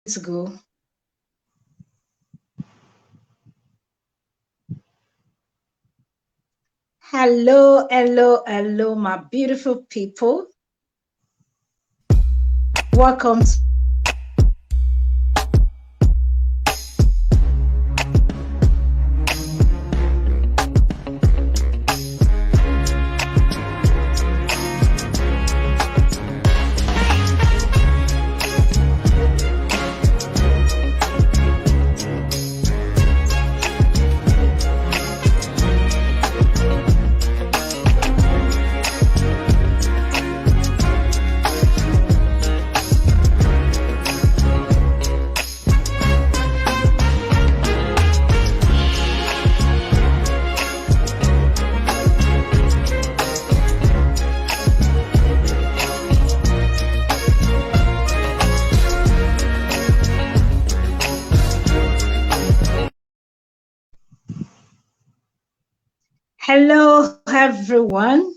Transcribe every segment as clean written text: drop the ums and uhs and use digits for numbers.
to go. Hello, hello, hello, my beautiful people. Welcome to Hello, everyone.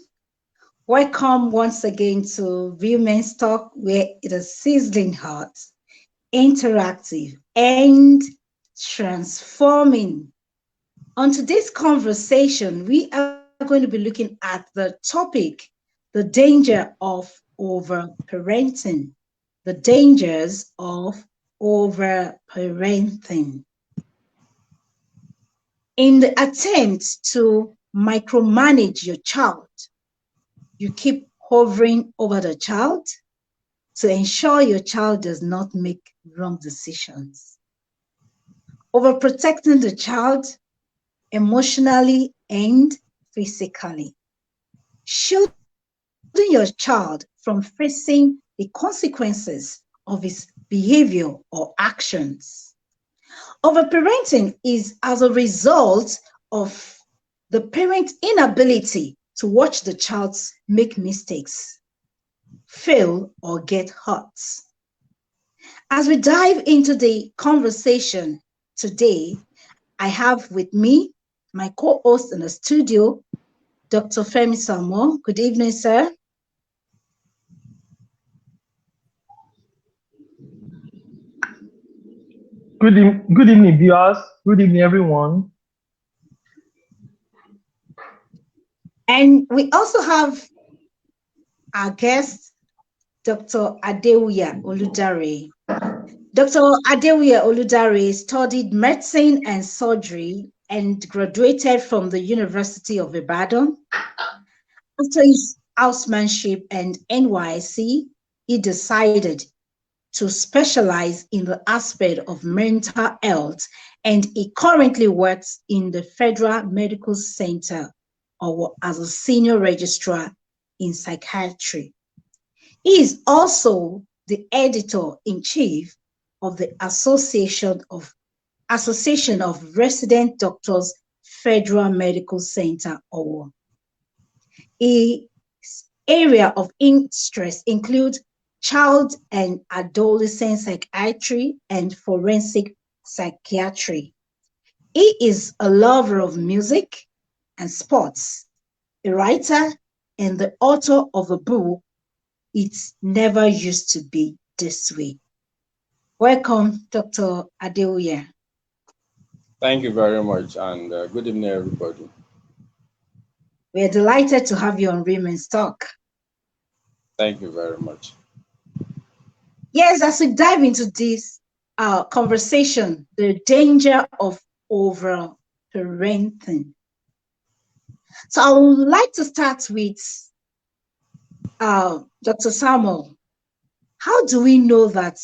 Welcome once again to Women's Talk, where it is sizzling hot, interactive, and transforming. On today's conversation, we are going to be looking at the topic, the danger of overparenting. The dangers of overparenting. In the attempt to micromanage your child, you keep hovering over the child to ensure your child does not make wrong decisions. Overprotecting the child emotionally and physically. Shielding your child from facing the consequences of his behavior or actions. Overparenting is as a result of the parent's inability to watch the child make mistakes, fail, or get hurt. As we dive into the conversation today, I have with me my co-host in the studio, Dr. Femi Samuel. Good evening, sir. Good evening, viewers. Good evening, everyone. And we also have our guest, Dr. Adewuya Oludare. Dr. Adewuya Oludare studied medicine and surgery and graduated from the University of Ibadan. After his housemanship and NYSC, he decided to specialize in the aspect of mental health, and he currently works in the Federal Medical Center or as a senior registrar in psychiatry. He is also the editor-in-chief of the Association of Resident Doctors Federal Medical Center or his area of interest includes child and adolescent psychiatry and forensic psychiatry. He is a lover of music and sports, a writer, and the author of a book, It's Never Used to Be This Way. Welcome, Dr. Adewuya. Thank you very much, and good evening, everybody. We're delighted to have you on Women's Talk. Thank you very much. Yes, as we dive into this conversation, the danger of overparenting. So I would like to start with Dr. Samuel. How do we know that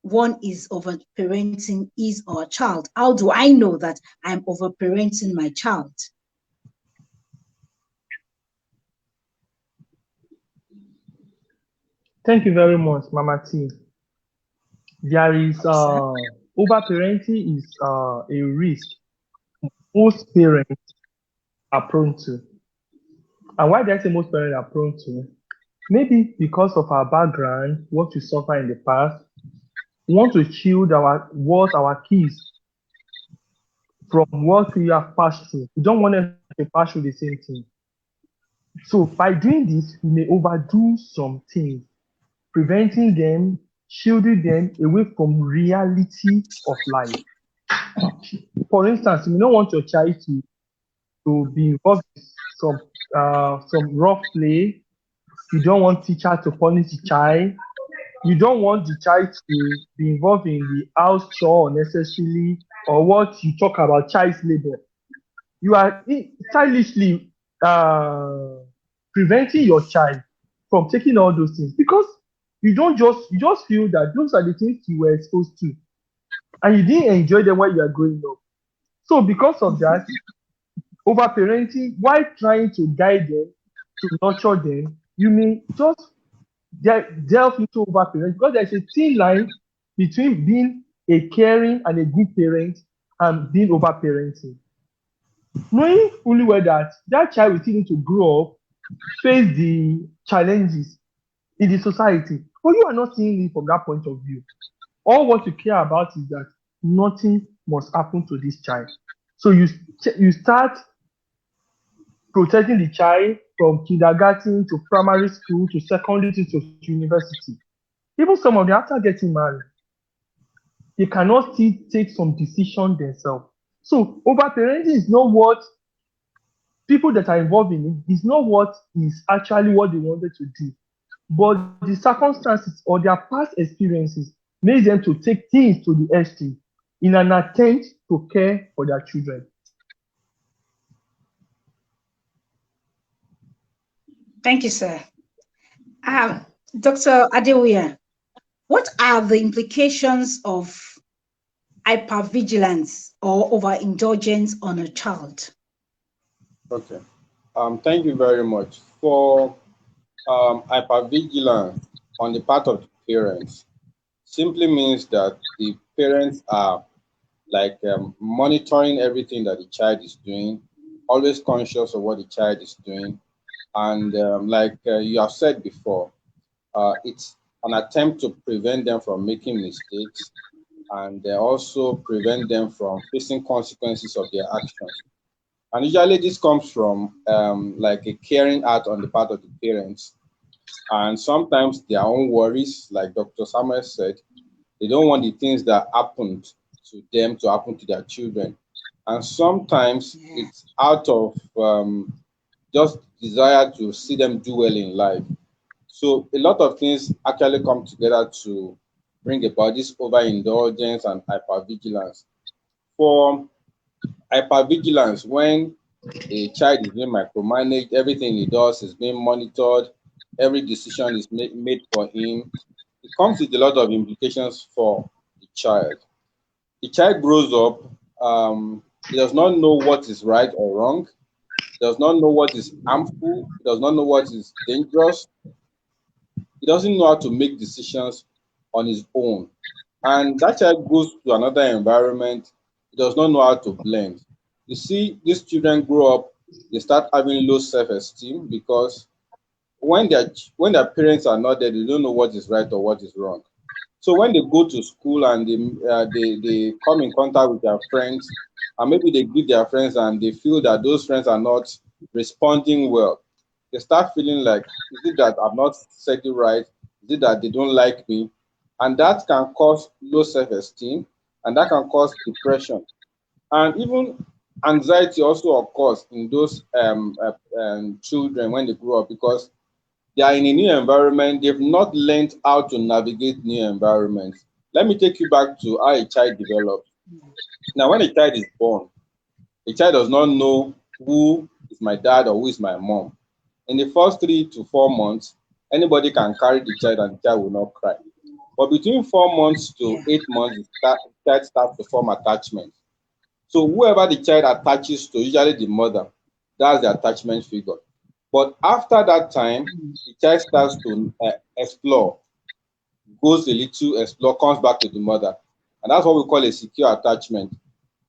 one is overparenting his or child? How do I know that I'm overparenting my child? Thank you very much, Mama T. There is overparenting is a risk most parents are prone to. And why do I say most parents are prone to? Maybe because of our background, what we suffer in the past. We want to shield our kids from what we have passed through. We don't want them to pass through the same thing. So by doing this, we may overdo some things, preventing them shielding them away from reality of life. For instance, you don't want your child to be involved in some rough play. You don't want teacher to punish the child. You don't want the child to be involved in the house chore unnecessarily, or what you talk about child's labor. You are stylishly preventing your child from taking all those things, because you just feel that those are the things you were exposed to and you didn't enjoy them when you are growing up. So because of that, overparenting, while trying to guide them, to nurture them, you may just delve into overparenting, because there's a thin line between being a caring and a good parent and being overparenting. Knowing fully well that that child will still need to grow up, face the challenges in the society, but you are not seeing it from that point of view. All what you care about is that nothing must happen to this child. So you start protecting the child from kindergarten to primary school to secondary to university. Even some of them, after getting married, they cannot still take some decision themselves. So overparenting is not what people that are involved in it, is not what is actually what they wanted to do. But the circumstances or their past experiences made them to take things to the extreme in an attempt to care for their children. Thank you, sir. Dr. Adewuya, what are the implications of hypervigilance or overindulgence on a child? Okay. Thank you very much. For hypervigilance on the part of the parents simply means that the parents are like monitoring everything that the child is doing, always conscious of what the child is doing. And like you have said before, it's an attempt to prevent them from making mistakes, and also prevent them from facing consequences of their actions. And usually this comes from like a caring heart on the part of the parents, and sometimes their own worries, like Dr. Samuel said, they don't want the things that happened to them to happen to their children. And sometimes it's out of just desire to see them do well in life. So a lot of things actually come together to bring about this overindulgence and hypervigilance. For hypervigilance, when a child is being micromanaged, everything he does is being monitored, every decision is made for him, it comes with a lot of implications for the child. The child grows up, he does not know what is right or wrong, he does not know what is harmful, he does not know what is dangerous, he doesn't know how to make decisions on his own. And that child goes to another environment, he does not know how to blend. You see, these children grow up, they start having low self-esteem because when their parents are not there, they don't know what is right or what is wrong. So when they go to school and they come in contact with their friends, and maybe they greet their friends and they feel that those friends are not responding well, they start feeling like, is it that I've not said it right? Is it that they don't like me? And that can cause low self-esteem, and that can cause depression. And even anxiety also occurs in those children when they grow up, because they are in a new environment. They've not learned how to navigate new environments. Let me take you back to how a child develops. Now, when a child is born, a child does not know who is my dad or who is my mom. In the first 3 to 4 months, anybody can carry the child and the child will not cry. But between 4 months to 8 months, the child starts to form attachment. So whoever the child attaches to, usually the mother, that's the attachment figure. But after that time, the child starts to explore, goes a little, explore, comes back to the mother. And that's what we call a secure attachment.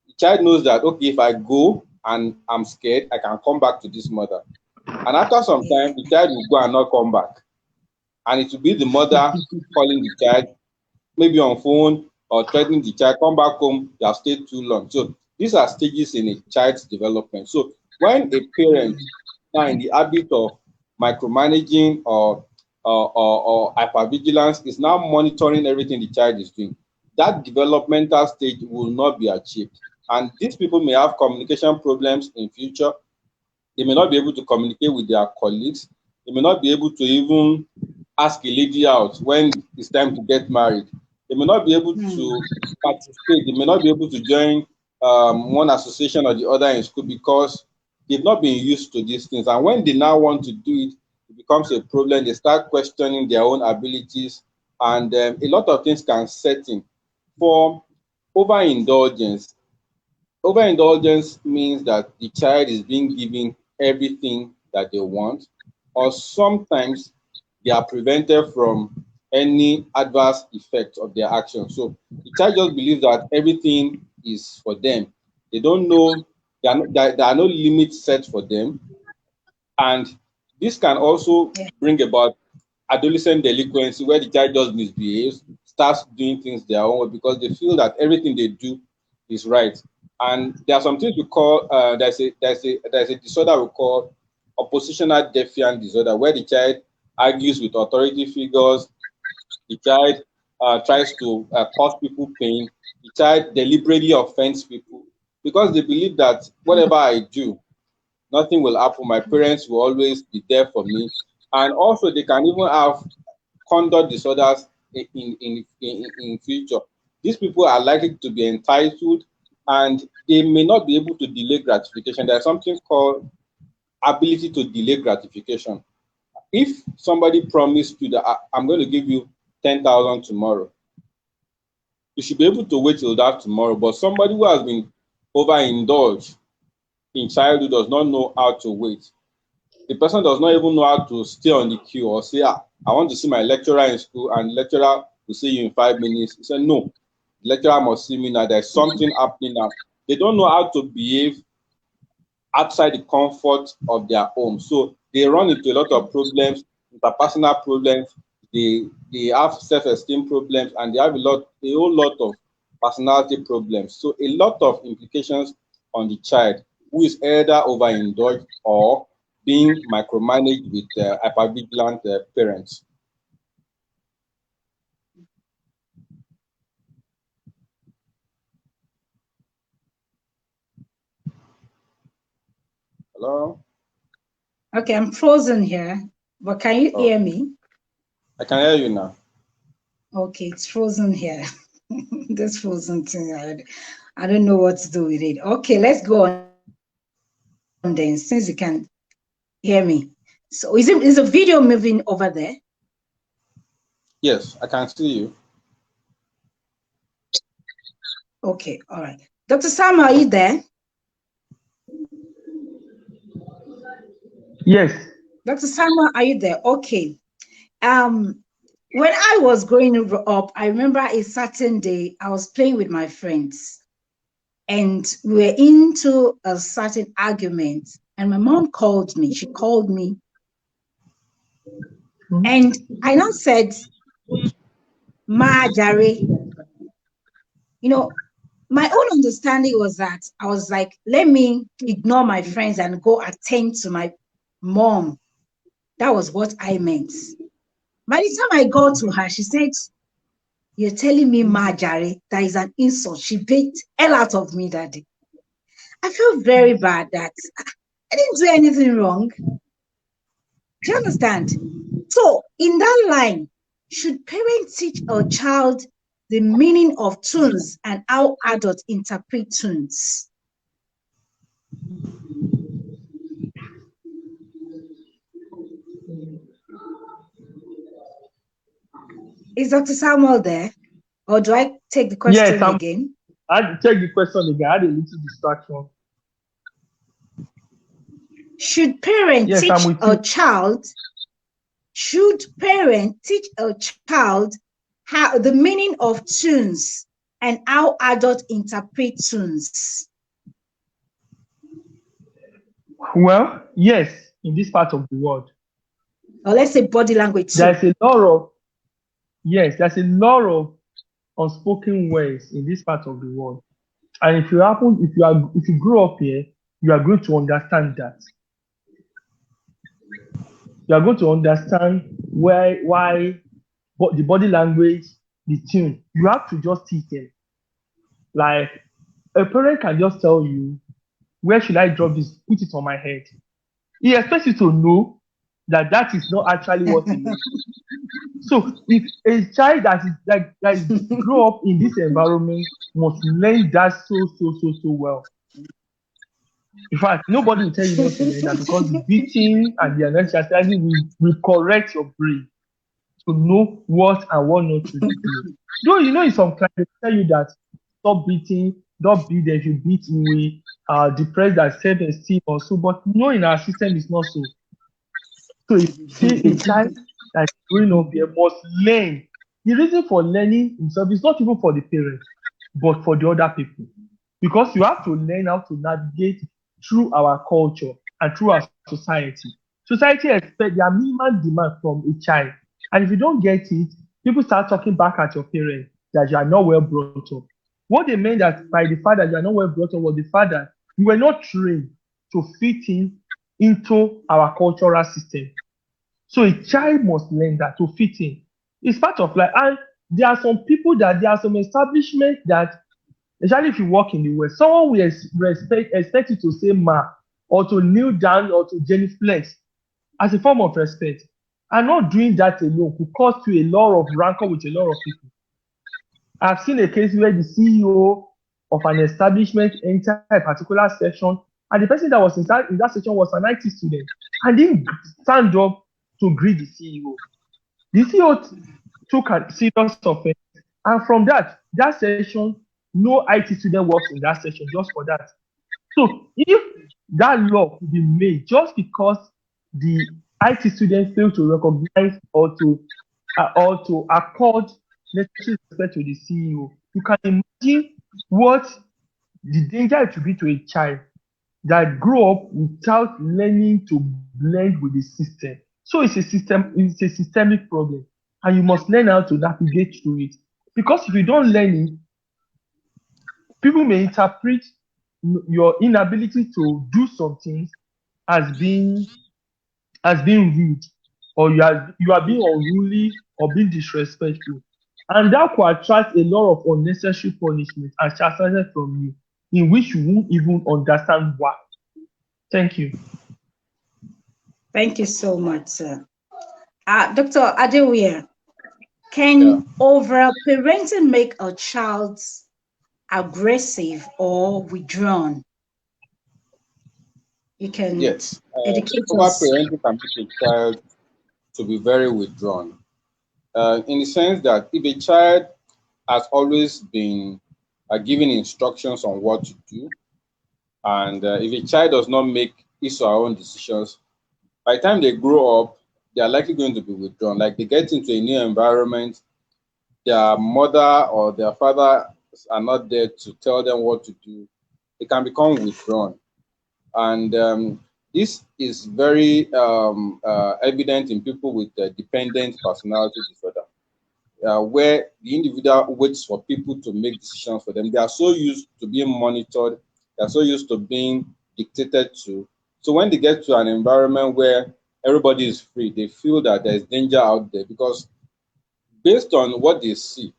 The child knows that, okay, if I go and I'm scared, I can come back to this mother. And after some time, the child will go and not come back. And it will be the mother calling the child, maybe on phone, or threatening the child, come back home, you have stayed too long. So these are stages in a child's development. So when a parent are in the habit of micromanaging or or hypervigilance is now monitoring everything the child is doing. That developmental stage will not be achieved. And these people may have communication problems in future. They may not be able to communicate with their colleagues. They may not be able to even ask a lady out when it's time to get married. They may not be able to participate. They may not be able to join one association or the other in school because they've not been used to these things. And when they now want to do it, it becomes a problem. They start questioning their own abilities, and a lot of things can set in. For overindulgence, overindulgence means that the child is being given everything that they want, or sometimes they are prevented from any adverse effect of their actions. So the child just believes that everything is for them. They don't know, there are no limits set for them. And this can also bring about adolescent delinquency, where the child just misbehaves, starts doing things their own way because they feel that everything they do is right. And there are some things we call there's a disorder we call oppositional defiant disorder, where the child argues with authority figures, the child tries to cause people pain, the child deliberately offends people because they believe that whatever I do, nothing will happen. My parents will always be there for me. And also, they can even have conduct disorders in future. These people are likely to be entitled, and they may not be able to delay gratification. There's something called ability to delay gratification. If somebody promised you that I'm going to give you 10,000 tomorrow, you should be able to wait till that tomorrow. But somebody who has been overindulged in childhood does not know how to wait. The person does not even know how to stay on the queue or say, I want to see my lecturer in school, and the lecturer will see you in 5 minutes. He said, no, the lecturer must see me now. There's something happening now. They don't know how to behave outside the comfort of their home. So they run into a lot of problems, interpersonal problems. They have self-esteem problems, and they have a whole lot of personality problems. So a lot of implications on the child who is either overindulged or being micromanaged with hypervigilant parents. Hello? Okay, I'm frozen here, but can you hear me? I can hear you now. Okay, it's frozen here. This frozen thing, I don't know what to do with it. Okay, let's go on then, since you can hear me. So is the video moving over there? Yes, I can see you. Okay, all right. Dr. Sam, are you there? Yes. Dr. Sama, are you there? Okay. When I was growing up, I remember a certain day I was playing with my friends, and we were into a certain argument, and my mom called me. She called me, and I now said, Ma Jare. You know, my own understanding was that I was like, let me ignore my friends and go attend to my mom. That was what I meant. By the time I got to her, she said, you're telling me, Ma Jare, that is an insult. She beat hell out of me that day. I felt very bad that I didn't do anything wrong. Do you understand? So in that line, should parents teach a child the meaning of tunes and how adults interpret tunes? Is Dr. Samuel there? Or do I take the question again? I take the question again. I had a little distraction. Should parents teach a child? Should parents teach a child how the meaning of tunes and how adults interpret tunes? Well, yes, in this part of the world. Or let's say body language too. There's a lot of unspoken words in this part of the world. And if you grow up here, you are going to understand that. You are going to understand why the body language, the tune. You have to just teach them. Like a parent can just tell you, where should I drop this? Put it on my head. He expects you to know that that is not actually what he means. So if a child that grow up in this environment must learn that so well. In fact, nobody will tell you not to learn that, because the beating and the unnecessary chastising will correct your brain to know what and what not to do. Though you know in some class they tell you that stop beating, don't beat them. If you beat, you will depress that self-esteem or so. But no, in our system it's not so. So if you see a child that's growing up here must learn. The reason for learning himself is not even for the parents, but for the other people. Because you have to learn how to navigate through our culture and through our society. Society expects their minimum demand from a child. And if you don't get it, people start talking back at your parents that you are not well brought up. What they meant that by the fact that you are not well brought up was the fact that you were not trained to fit in into our cultural system. So a child must learn that to fit in. It's part of life. And there are some people that there are some establishments that, especially if you work in the West, someone will expect you to say ma or to kneel down or to genuflect as a form of respect. And not doing that alone could cause you a lot of rancor with a lot of people. I've seen a case where the CEO of an establishment entered a particular section, and the person that was inside in that section was an IT student and didn't stand up to greet the CEO. The CEO took a serious offense, and from that session, no IT student works in that session just for that. So if that law could be made just because the IT student failed to recognize or to accord necessary respect to the CEO, you can imagine what the danger it would be to a child that grow up without learning to blend with the system. So it's a systemic problem, and you must learn how to navigate through it. Because if you don't learn it, people may interpret your inability to do some things as being rude, or you are being unruly or being disrespectful. And that could attract a lot of unnecessary punishment and chastisement from you, in which you won't even understand why. Thank you. Thank you so much, sir. Dr. Adewuye, can over-parenting make a child aggressive or withdrawn? You can Yes. educate us. Over-parenting can make a child to be very withdrawn. In the sense that if a child has always been given instructions on what to do, and if a child does not make his or her own decisions, by the time they grow up, they are likely going to be withdrawn. Like they get into a new environment, their mother or their father are not there to tell them what to do. They can become withdrawn. And this is very evident in people with dependent personality disorder, where the individual waits for people to make decisions for them. They are so used to being monitored, they are so used to being dictated to. So when they get to an environment where everybody is free, they feel that there is danger out there, because based on what they see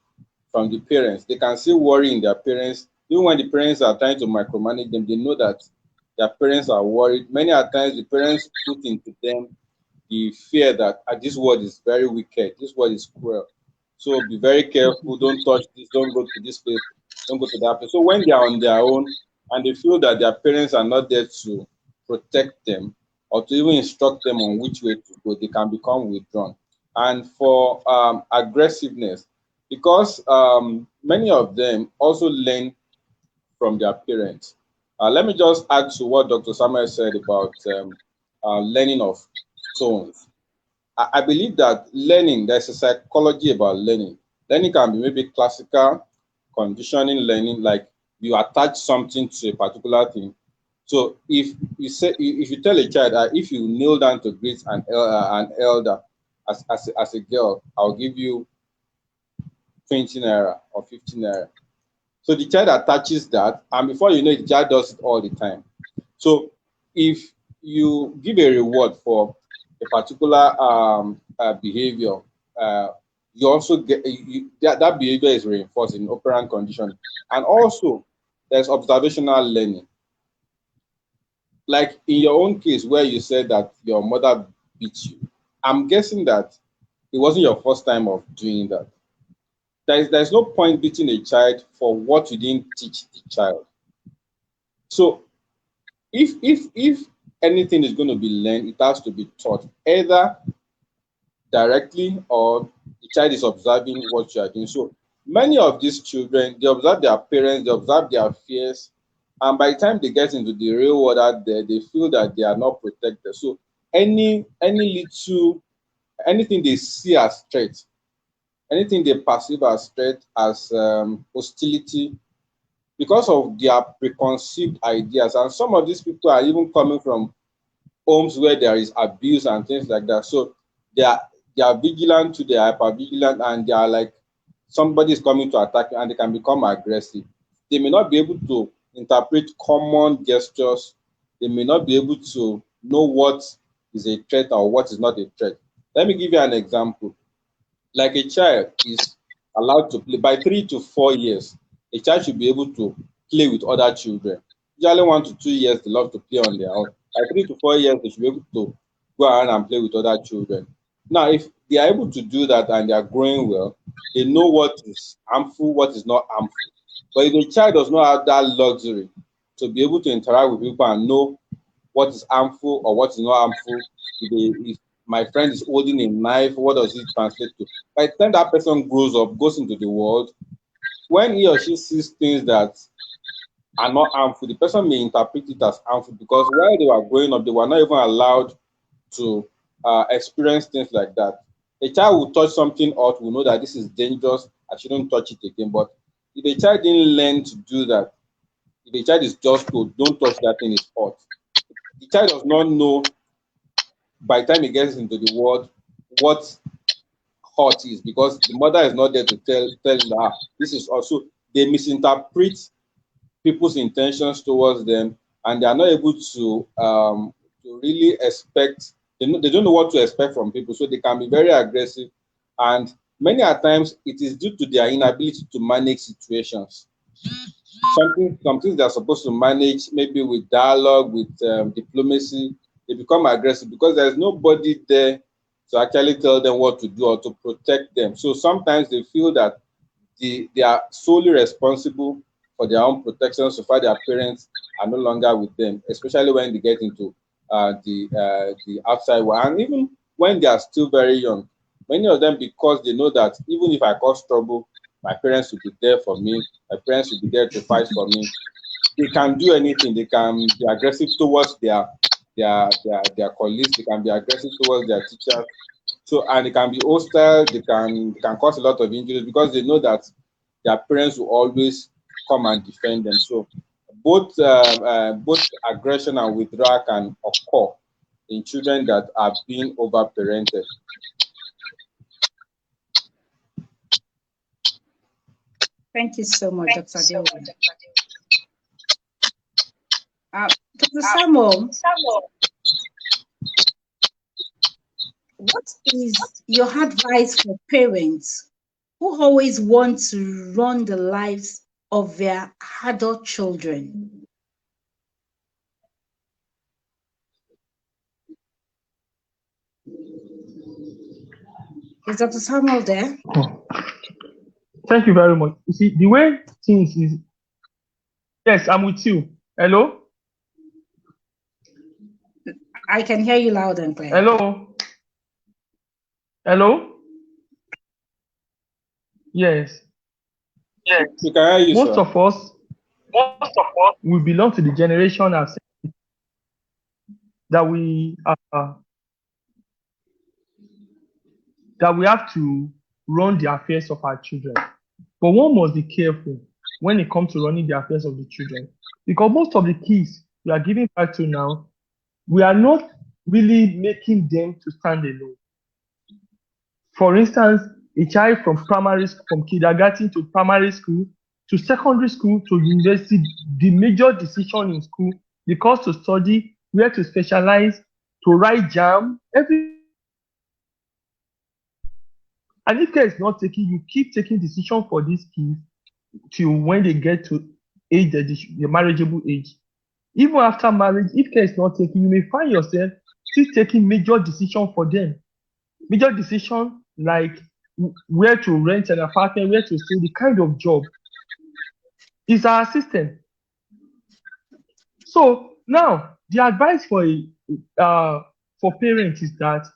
from the parents, they can see worry in their parents. Even when the parents are trying to micromanage them, they know that their parents are worried. Many a times, the parents put into them the fear that this world is very wicked, this world is cruel. So be very careful, don't touch this, don't go to this place, don't go to that place. So when they are on their own and they feel that their parents are not there to protect them or to even instruct them on which way to go, they can become withdrawn. And for aggressiveness, because many of them also learn from their parents. Let me just add to what Dr. Samuel said about learning of tones. I believe that learning, there's a psychology about learning. Learning can be maybe classical conditioning learning, like you attach something to a particular thing. So if you tell a child that if you kneel down to greet an elder as a girl, I'll give you 20 naira or 15 naira. So the child attaches that, and before you know it, the child does it all the time. So if you give a reward for a particular behavior, you also get that behavior is reinforced in operant condition. And also there's observational learning. Like in your own case where you said that your mother beat you, I'm guessing that it wasn't your first time of doing that. There's no point beating a child for what you didn't teach the child. So if anything is going to be learned, it has to be taught either directly or the child is observing what you are doing. So many of these children, they observe their parents, they observe their fears, and by the time they get into the real world out there, they feel that they are not protected. So any little anything they see as threat, anything they perceive as threat, as hostility, because of their preconceived ideas. And some of these people are even coming from homes where there is abuse and things like that. So they are they are vigilant to they are hyper vigilant, and they are like somebody is coming to attack you and they can become aggressive. They may not be able to interpret common gestures. They may not be able to know what is a threat or what is not a threat. Let me give you an example. Like a child is allowed to play by 3 to 4 years, a child should be able to play with other children. Usually 1 to 2 years, they love to play on their own. By 3 to 4 years, they should be able to go around and play with other children. Now, if they are able to do that and they are growing well, they know what is harmful, what is not harmful. But if a child does not have that luxury to be able to interact with people and know what is harmful or what is not harmful, if my friend is holding a knife, what does it translate to? By the time that person grows up, goes into the world, when he or she sees things that are not harmful, the person may interpret it as harmful because while they were growing up, they were not even allowed to experience things like that. A child will touch something hot, will know that this is dangerous, I shouldn't touch it again. But if a child didn't learn to do that, if a child is just told, don't touch that thing, it's hot, the child does not know by the time he gets into the world what hot is because the mother is not there to tell him that this is also they misinterpret people's intentions towards them, and they are not able to really expect. They don't know what to expect from people, so they can be very aggressive, and many a times it is due to their inability to manage situations. Some things they're supposed to manage, maybe with dialogue, with diplomacy, they become aggressive because there's nobody there to actually tell them what to do or to protect them. So sometimes they feel that they are solely responsible for their own protection so far their parents are no longer with them, especially when they get into the outside world. And even when they are still very young, many of them, because they know that even if I cause trouble, my parents will be there for me, my parents will be there to fight for me. They can do anything. They can be aggressive towards their colleagues. They can be aggressive towards their teachers. So and they can be hostile. They can cause a lot of injuries because they know that their parents will always come and defend them. So both aggression and withdrawal can occur in children that are being overparented. Thank you so much, Dr. Adeoye. Dr. Samuel, what is your advice for parents who always want to run the lives of their adult children? Is Dr. Samuel there? Thank you very much. You see, the way things is, yes, I'm with you. Hello? I can hear you loud and clear. Hello? Hello? Yes. Yes. You can hear you, most of us, we belong to the generation that we have to run the affairs of our children. But one must be careful when it comes to running the affairs of the children, because most of the kids we are giving back to now, we are not really making them to stand alone. For instance, a child from kindergarten to primary school to secondary school to university, the major decision in school, the course to study, where to specialize, to write jam, and if care is not taken, you keep taking decision for these kids till when they get to age the marriageable age. Even after marriage, if care is not taken, you may find yourself still taking major decision for them. Major decision like where to rent an apartment, where to stay, the kind of job is our system. So now the advice for parents is that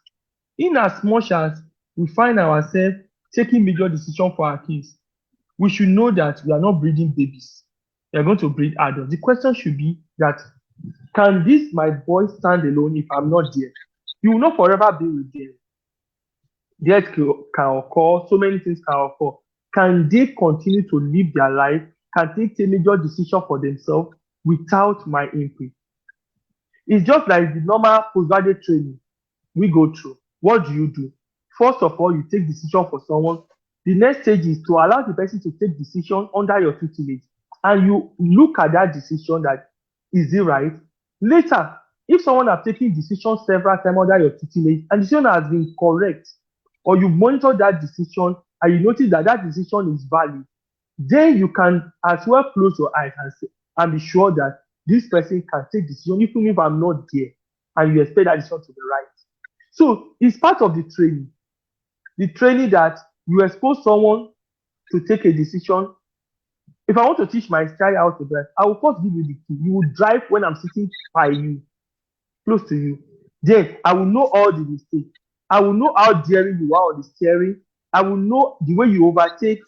in as much as we find ourselves taking major decision for our kids, we should know that we are not breeding babies. We are going to breed adults. The question should be that, can this my boy stand alone if I'm not there? You will not forever be with them. Death can occur, so many things can occur. Can they continue to live their life? Can they take major decision for themselves without my input? It's just like the normal postgraduate training we go through. What do? First of all, you take decision for someone. The next stage is to allow the person to take decision under your tutelage, and you look at that decision that is it right. Later, if someone has taken decision several times under your tutelage and the decision has been correct, or you monitor that decision and you notice that that decision is valid, then you can as well close your eyes and be sure that this person can take decision even if I'm not there, and you expect that decision to be right. So it's part of the training that you expose someone to take a decision. If I want to teach my child how to drive, I will first give you the key. You will drive when I'm sitting by you, close to you. Then I will know all the mistakes. I will know how daring you are on the steering. I will know the way you overtake,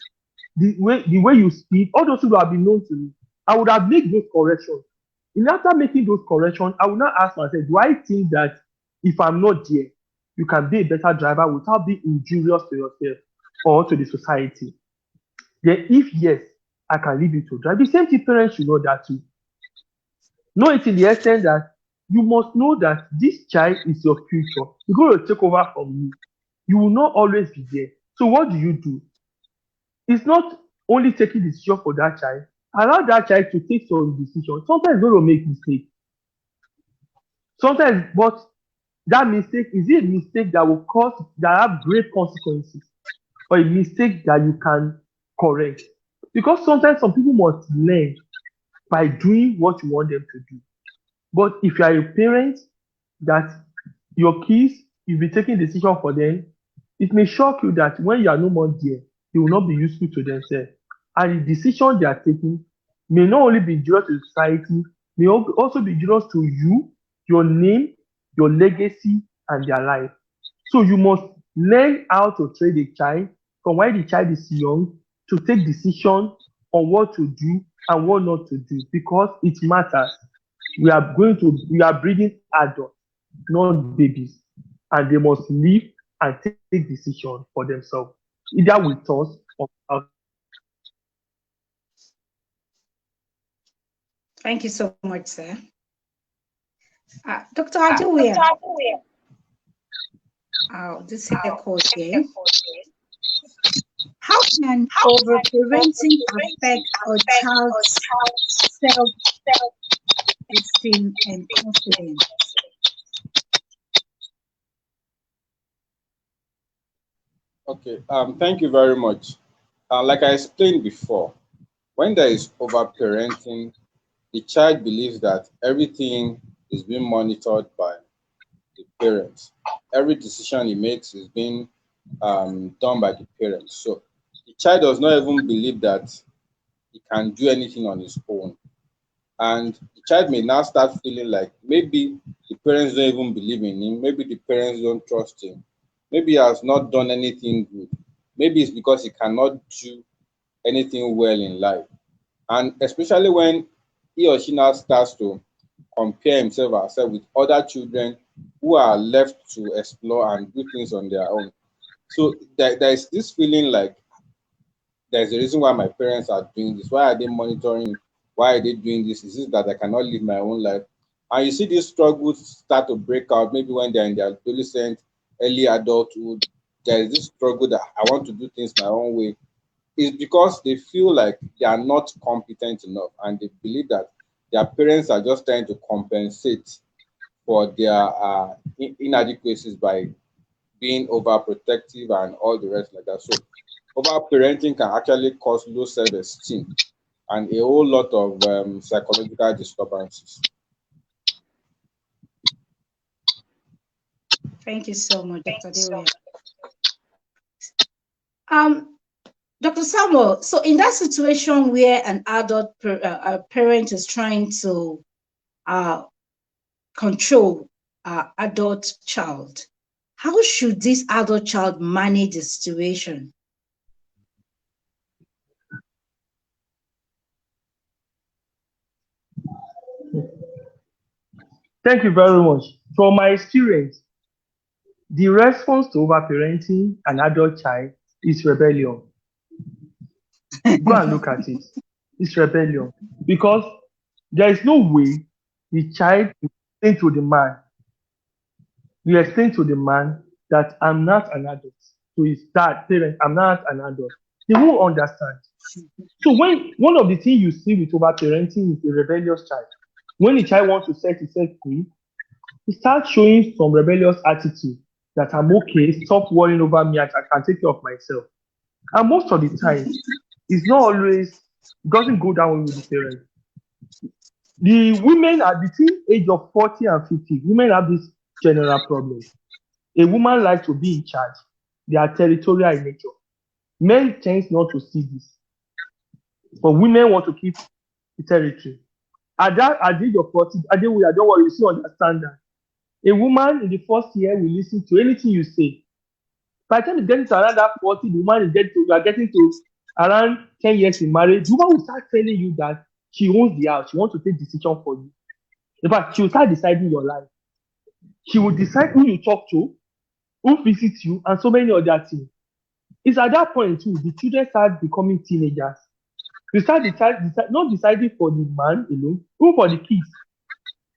the way you speed. All those things will have been known to me. I would have made those corrections. And after making those corrections, I will now ask myself, do I think that if I'm not there, you can be a better driver without being injurious to yourself or to the society? Then if yes, I can leave you to drive. The same thing parents should know that too. Know it in the extent that you must know that this child is your future. You're going to take over from you. You will not always be there. So what do? It's not only taking decision for that child. Allow that child to take some decision. Sometimes you're going to make mistakes. Sometimes, but that mistake, is it a mistake that will have great consequences, or a mistake that you can correct? Because sometimes some people must learn by doing what you want them to do. But if you are a parent that your kids, you'll be taking decision for them, it may shock you that when you are no more there, they will not be useful to themselves. And the decision they are taking may not only be injurious to society, may also be injurious to you, your name, your legacy, and their life. So you must learn how to train a child from when the child is young to take decision on what to do and what not to do, because it matters. We are breeding adults, not babies, and they must live and take decision for themselves, either with us or without. Thank you so much, sir. Dr. Adewuya. This is a call here. How can overparenting affect a child's self-esteem and confidence? Okay, thank you very much. Like I explained before, when there is overparenting, the child believes that everything is being monitored by the parents. Every decision he makes is being done by the parents. So the child does not even believe that he can do anything on his own. And the child may now start feeling like maybe the parents don't even believe in him, maybe the parents don't trust him, maybe he has not done anything good, maybe it's because he cannot do anything well in life. And especially when he or she now starts to compare himself or herself with other children who are left to explore and do things on their own. So there's this feeling like there's a reason why my parents are doing this. Why are they monitoring? Why are they doing this? Is it that I cannot live my own life? And you see these struggles start to break out maybe when they're in their adolescent, early adulthood. There is this struggle that I want to do things my own way. It's because they feel like they are not competent enough, and they believe that their parents are just trying to compensate for their inadequacies by being overprotective and all the rest like that. So overparenting can actually cause low self-esteem and a whole lot of psychological disturbances. Thank you so much, Dr. Adewuya. Dr. Samuel, so in that situation where an adult parent is trying to control adult child, how should this adult child manage the situation? Thank you very much. From my experience, the response to overparenting an adult child is rebellion. Go and look at it. It's rebellion. Because there is no way the child will explain to the man, that I'm not an adult. To his dad, parent, I'm not an adult. They won't understand. So when one of the things you see with overparenting is a rebellious child. When the child wants to set himself free, he starts showing some rebellious attitude that I'm okay, stop worrying over me, I can take care of myself. And most of the time, it's not always, it doesn't go down with the parents. The women are between age of 40 and 50. Women have this general problem. A woman likes to be in charge. They are territorial in nature. Men tend not to see this. But women want to keep the territory. At the age of 40, don't worry, you still understand that. A woman in the first year will listen to anything you say. By the time you get to around that 40, the woman you are getting to around 10 years in marriage, the woman will start telling you that she owns the house. She wants to take decision for you. In fact, she will start deciding your life. She will decide who you talk to, who visits you, and so many other things. It's at that point too, the children start becoming teenagers. They start not deciding for the man alone, even for the kids.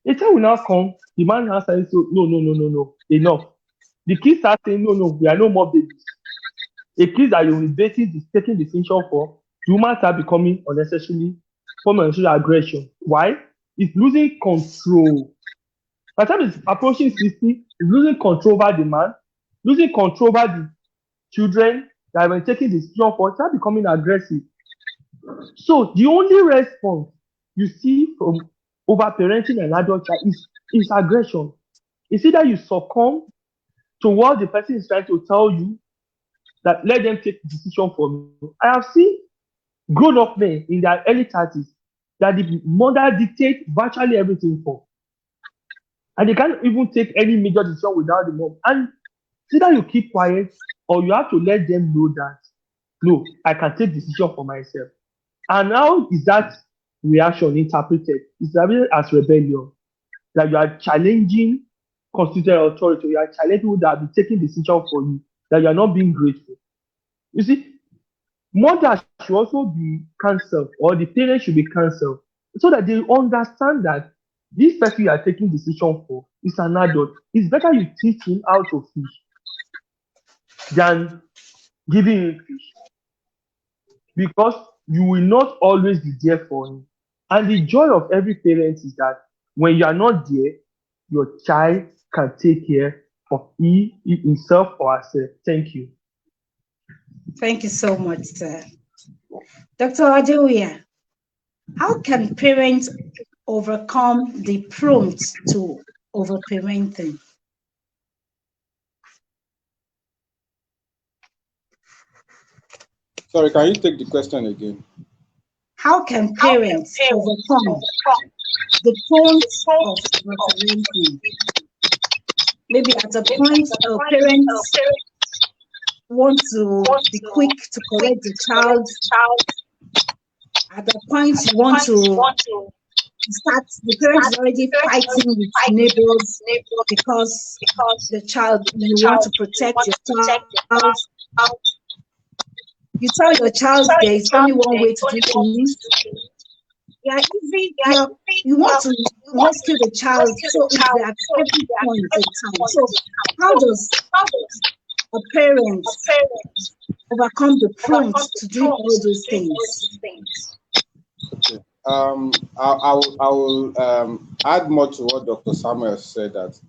A time will now come, the man has said, so, no, enough. The kids start saying, no, we are no more babies. A kid that you will be taking decision for, the woman start becoming unnecessarily aggression. Why? It's losing control. By the time it's approaching 60, it's losing control over the man, losing control over the children that have been taking decision for, start becoming aggressive. So the only response you see from overparenting an adult child is aggression. It's either you succumb to what the person is trying to tell you, that let them take the decision for me. I have seen grown-up men in their early 30s that the mother dictates virtually everything for. And they can't even take any major decision without the mom. And it's either you keep quiet or you have to let them know that, no, I can take decision for myself. And how is that reaction interpreted? It's as rebellion, that you are challenging constitutional authority, you are challenging people that have been taking decision for you, that you are not being grateful. You see, mothers should also be cancelled, or the parents should be cancelled, so that they understand that this person you are taking decision for is an adult. It's better you teach him how to fish than giving him fish, because you will not always be there for him. And the joy of every parent is that when you are not there, your child can take care of himself or herself. Thank you. Thank you so much, sir. Dr. Adewuya, how can parents overcome the prompt to overparenting? Sorry, can you take the question again? How can parents overcome the prompt of overparenting? Maybe at a point, parents want to be quick to correct the child. At that point, you want to start, the parents is already fighting with neighbors because the child, you want to protect your child. You tell your child there is only one way to do things. You want to rescue the child, so it's at every point in time. So how does a parent overcome the prompt to do all those things? Okay. I will add more to what Dr. Samuel said, that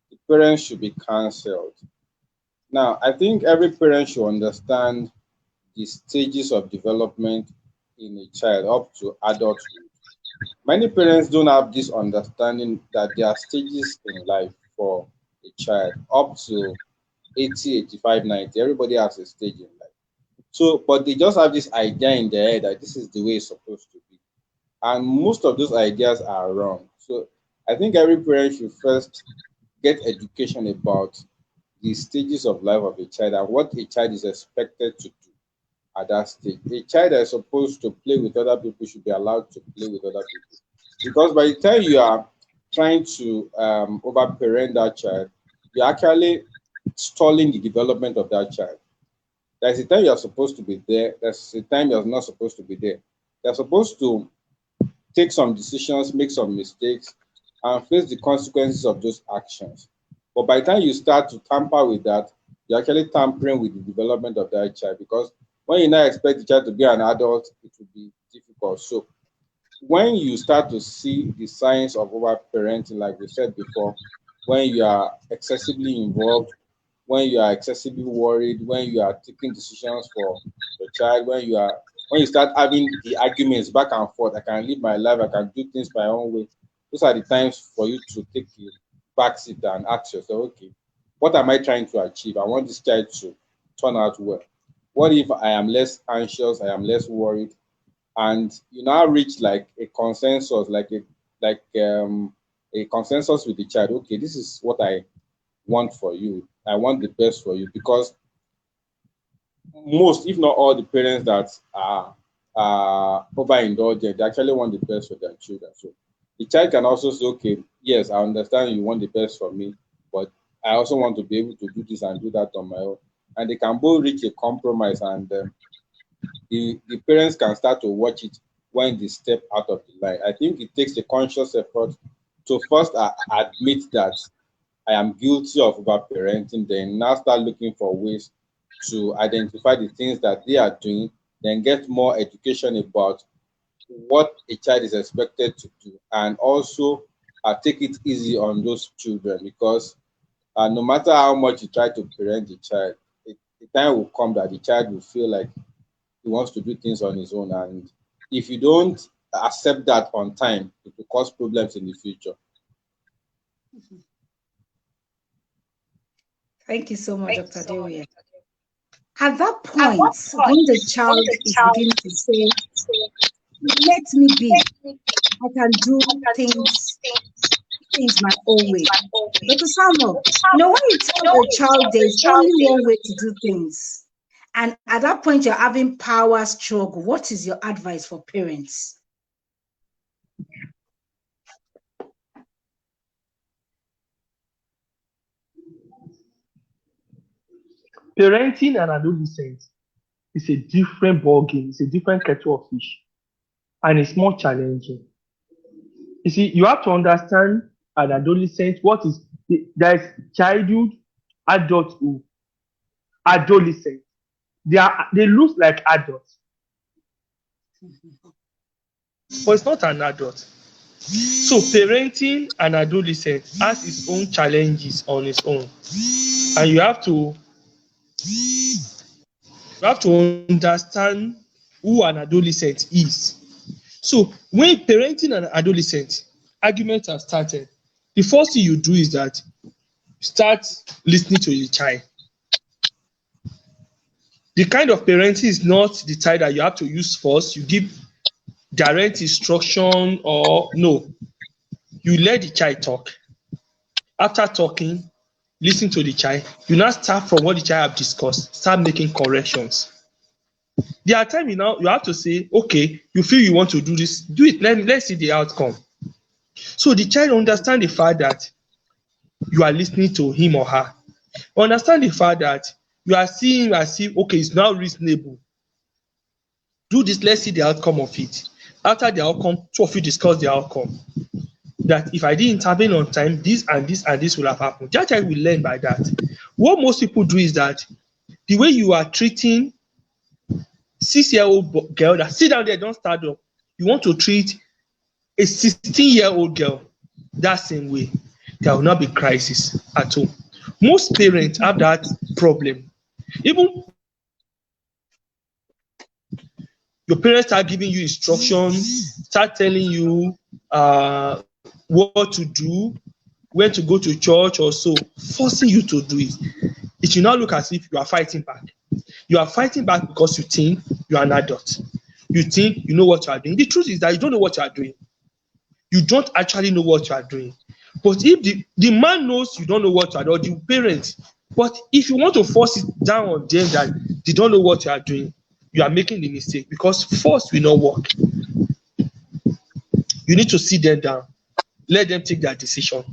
the parents should be cancelled. Now, I think every parent should understand the stages of development in a child up to adulthood. Many parents don't have this understanding that there are stages in life for a child up to 80, 85, 90. Everybody has a stage in life. So, but they just have this idea in their head that this is the way it's supposed to be. And most of those ideas are wrong. So, I think every parent should first get education about the stages of life of a child and what a child is expected to do at that stage. A child that is supposed to play with other people should be allowed to play with other people. Because by the time you are trying to overparent that child, you're actually stalling the development of that child. There's a time you're supposed to be there, there's a time you're not supposed to be there. They're supposed to take some decisions, make some mistakes, and face the consequences of those actions. But by the time you start to tamper with that, you're actually tampering with the development of that child, because when you now expect the child to be an adult, it will be difficult. So when you start to see the signs of overparenting, like we said before, when you are excessively involved, when you are excessively worried, when you are taking decisions for the child, when you start having the arguments back and forth, I can live my life, I can do things my own way. Those are the times for you to take a backseat and ask yourself, okay, what am I trying to achieve? I want this child to turn out well. What if I am less anxious, I am less worried, and you now reach like a consensus, a consensus with the child. Okay, this is what I want for you. I want the best for you, because most, if not all, the parents that are overindulgent, they actually want the best for their children. So the child can also say, okay, yes, I understand you want the best for me, but I also want to be able to do this and do that on my own. And they can both reach a compromise, and the parents can start to watch it when they step out of the line. I think it takes a conscious effort to first admit that I am guilty of overparenting, then now start looking for ways to identify the things that they are doing, then get more education about what a child is expected to do, and also take it easy on those children, because no matter how much you try to parent the child, the time will come that the child will feel like he wants to do things on his own, and if you don't accept that on time, it will cause problems in the future. Thank you so much, Dr. Adewuye. At that point, when the child is beginning to say, let me be, I can do things my own way. Dr. Samuel, when you tell a child there's only one way to do things, and at that point you're having power struggle, what is your advice for parents? Parenting an adolescent is a different ballgame. It's a different kettle of fish, and it's more challenging. You see, you have to understand an adolescent. There's childhood, adulthood, adolescent. They look like adults, but it's not an adult. So parenting an adolescent has its own challenges on its own, and you have to understand who an adolescent is. So when parenting an adolescent, arguments have started. The first thing you do is that start listening to the child. The kind of parenting is not the type that you have to use force. You give direct instruction, or no. You let the child talk. After talking, listen to the child. You now start from what the child have discussed. Start making corrections. There are times you have to say, okay, you feel you want to do this, do it. Let's see the outcome. So the child understand the fact that you are listening to him or her. Understand the fact that you are seeing as if, okay, it's now reasonable. Do this, let's see the outcome of it. After the outcome, two of you discuss the outcome. That if I didn't intervene on time, this and this and this will have happened. That child will learn by that. What most people do is that the way you are treating 6-year-old girl that sit down there, don't start up, you want to treat a 16-year-old girl that same way. there will not be crisis at home. Most parents have that problem. Even your parents start giving you instructions, start telling you what to do, when to go to church or so, forcing you to do it. It should not look as if you are fighting back. You are fighting back because you think you are an adult. You think you know what you are doing. The truth is that you don't know what you are doing. You don't actually know what you are doing. But if the man knows you don't know what you are doing, or the parents, but if you want to force it down on them that they don't know what you are doing, you are making the mistake, because force will not work. You need to sit them down, let them take their decision.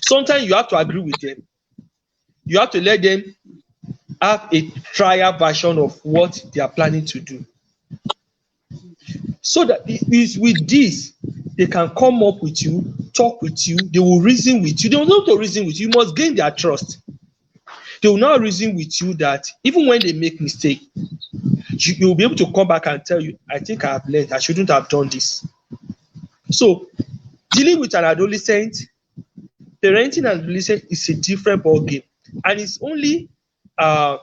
Sometimes you have to agree with them. You have to let them have a trial version of what they are planning to do. So that with this, they can come up with you, talk with you, they will reason with you. They don't want to reason with you. You must gain their trust. They will not reason with you that even when they make mistake, you will be able to come back and tell you, I think I have learned, I shouldn't have done this. So dealing with an adolescent, parenting an adolescent is a different ball game. And it's only a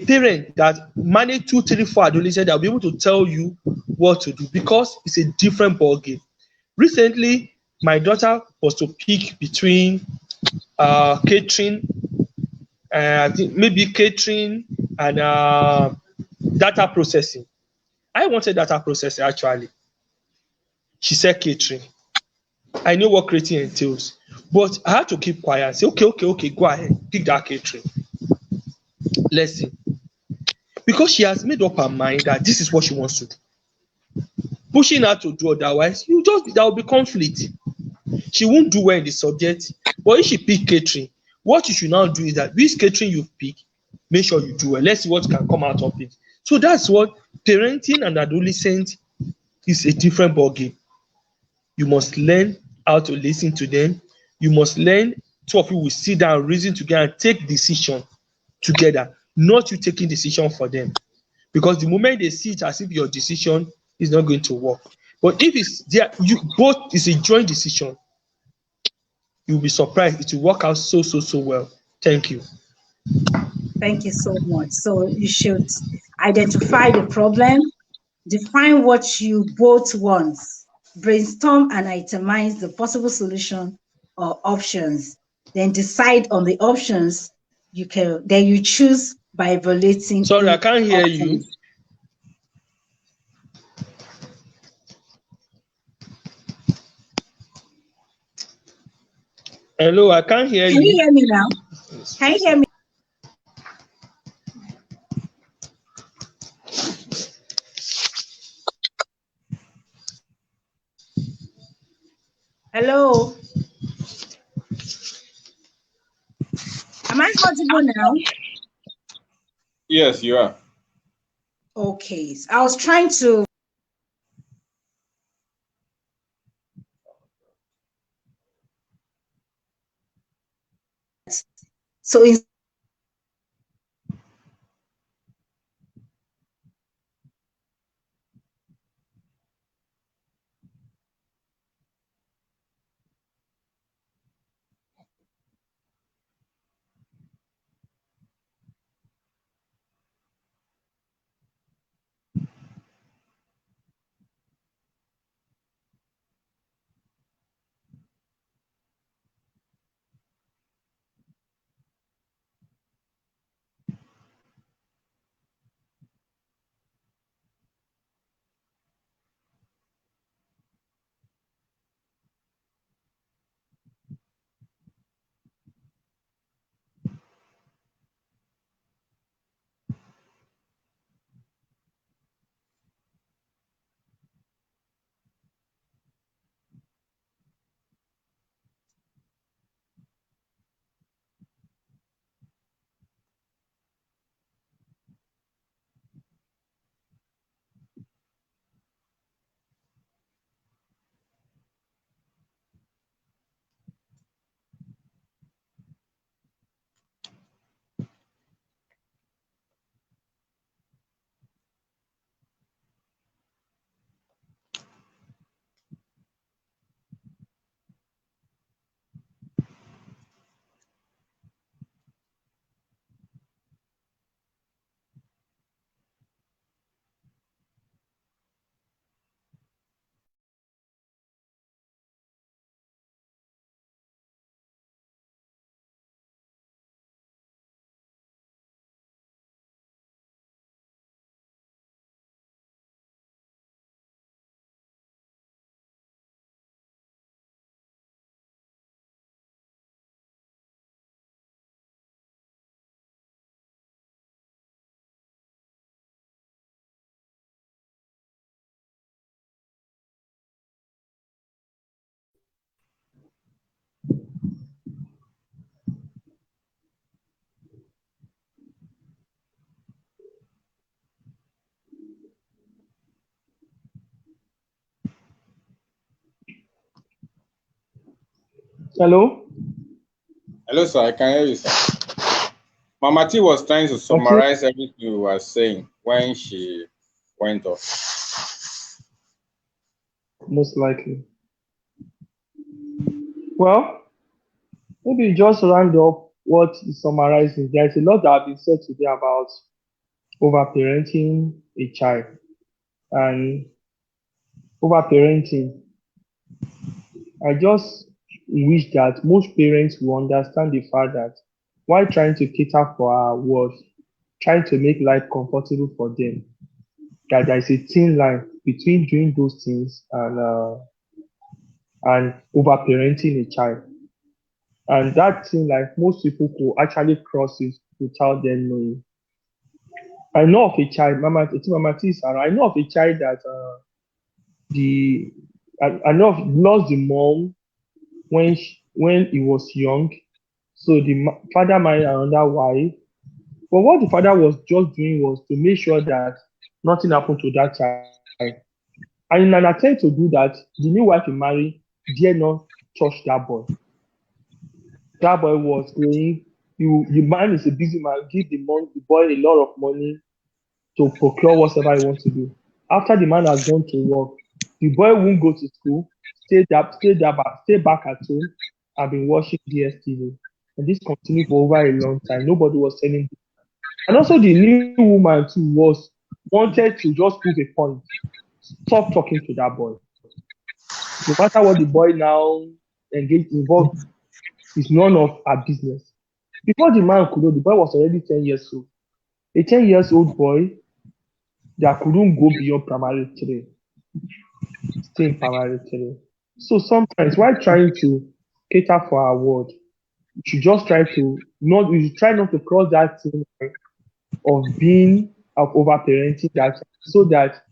parent that manage 2, 3, 4 adolescents that will be able to tell you what to do, because it's a different ball game. Recently, my daughter was to pick between catering, I think maybe catering and data processing. I wanted data processing actually. She said catering. I know what creating entails, but I had to keep quiet and say, okay, go ahead, pick that catering. Let's see. Because she has made up her mind that this is what she wants to do. Pushing her to do otherwise, there will be conflict. She won't do well in the subject. But if she pick catering, what you should now do is that which catering you pick, make sure you do well. Let's see what can come out of it. So that's what parenting and adolescent is, a different ball game. You must learn how to listen to them. You must learn, two of you will sit down, reason together, and take decision together, not you taking decision for them. Because the moment they see it as if your decision is not going to work. But if it's there, you both is a joint decision, you'll be surprised. It will work out so well. Thank you. Thank you so much. So you should identify the problem, define what you both want, brainstorm and itemize the possible solution or options, then decide on the options then you choose by evaluating. Sorry, I can't hear you. Hello, I can't hear you. Can you hear me now? Can you hear me? Hello? Am I audible now? Yes, you are. Okay. So I was trying to. So Hello? Hello, sir. I can hear you, sir. Mama T was trying to Okay, summarize everything we were saying when she went off. most likely. Well, maybe just round up what is summarizing. There's a lot that have been said today about overparenting a child. And overparenting, I just wish that most parents will understand the fact that while trying to cater for our world, trying to make life comfortable for them, that there is a thin line between doing those things and overparenting a child. And that thing, like most people could actually cross it without them knowing. I know of a child, Mama, I think Mama T is around. I know of a child that the I know of lost the mom when he was young. So the father married another wife. But what the father was just doing was to make sure that nothing happened to that child. And in an attempt to do that, the new wife he married dare not touch that boy. That boy was going, the man is a busy man, give the boy a lot of money to procure whatever he wants to do. After the man has gone to work, the boy won't go to school, stay back at home, and been watching DSTV. And this continued for over a long time. Nobody was telling him. And also the new woman too wanted to just prove a point. Stop talking to that boy. No matter what the boy now engaged involved is none of her business. Before the man could know, the boy was already 10 years old. A 10 years old boy that couldn't go beyond primary three, stay in primary three. So sometimes while trying to cater for our world, we should try not to cross that thing of overparenting that child, so that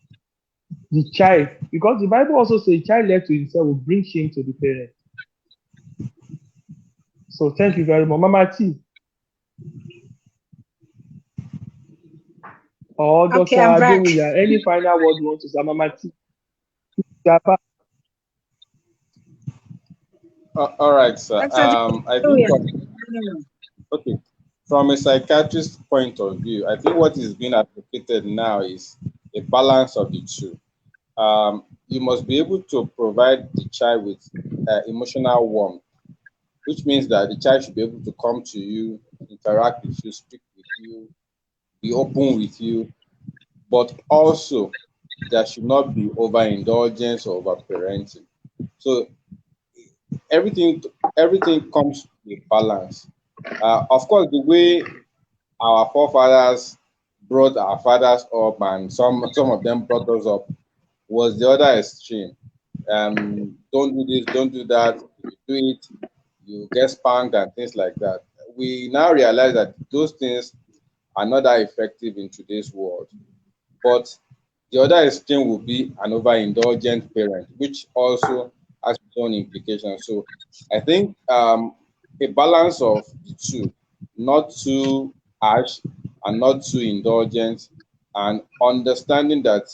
the child, because the Bible also says child left to himself will bring shame to the parent. So thank you very much. Mama T or Okay, Dr. I'm back. Ademuya, any final word you want to say? Mama T. All right, sir. Dr. I think Victoria. okay. From a psychiatrist point of view, I think what is being advocated now is a balance of the two. You must be able to provide the child with emotional warmth, which means that the child should be able to come to you, interact with you, speak with you, be open with you, but also there should not be overindulgence or overparenting. So everything comes with balance. Of course, the way our forefathers brought our fathers up, and some of them brought us up, was the other extreme. Don't do this, don't do that. If you do it, you get spanked and things like that. We now realize that those things are not that effective in today's world. But the other extreme will be an overindulgent parent, which also has its own implications. So I think a balance of the two, not too harsh and not too indulgent, and understanding that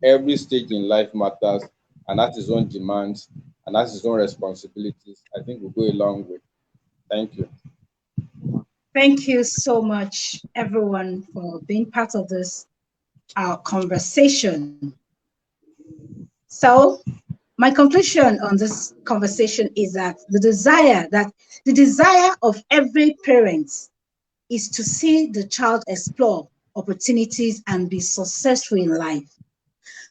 every stage in life matters and has its own demands and has its own responsibilities, I think will go a long way. Thank you. Thank you so much, everyone, for being part of this our conversation. So, my conclusion on this conversation is that the desire of every parent is to see the child explore opportunities and be successful in life.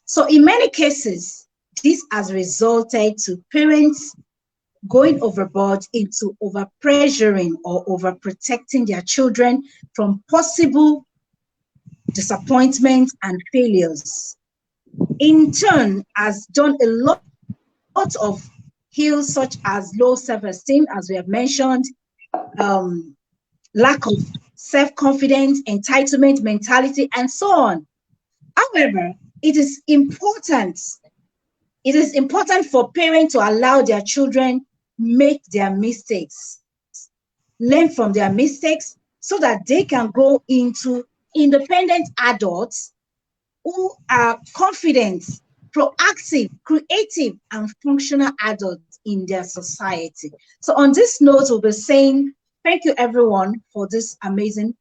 So, in many cases, this has resulted to parents going overboard into overpressuring or overprotecting their children from possible disappointments and failures. In turn, has done a lot of ills such as low self-esteem, as we have mentioned, lack of self-confidence, entitlement mentality, and so on. However, it is important for parents to allow their children make their mistakes, learn from their mistakes, so that they can grow into independent adults who are confident proactive, creative, and functional adults in their society. So on this note, we'll be saying thank you everyone for this amazing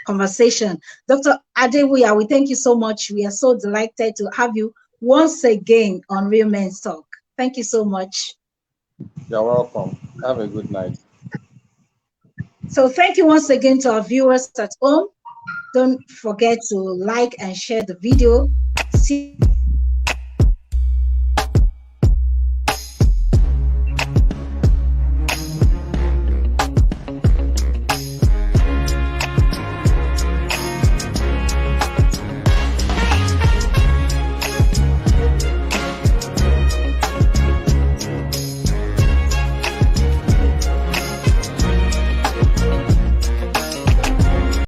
conversation. Dr. Adewuya, we thank you so much. We are so delighted to have you once again on Real Men's Talk. Thank you so much. You're welcome. Have a good night. So thank you once again to our viewers at home. Don't forget to like and share the video. See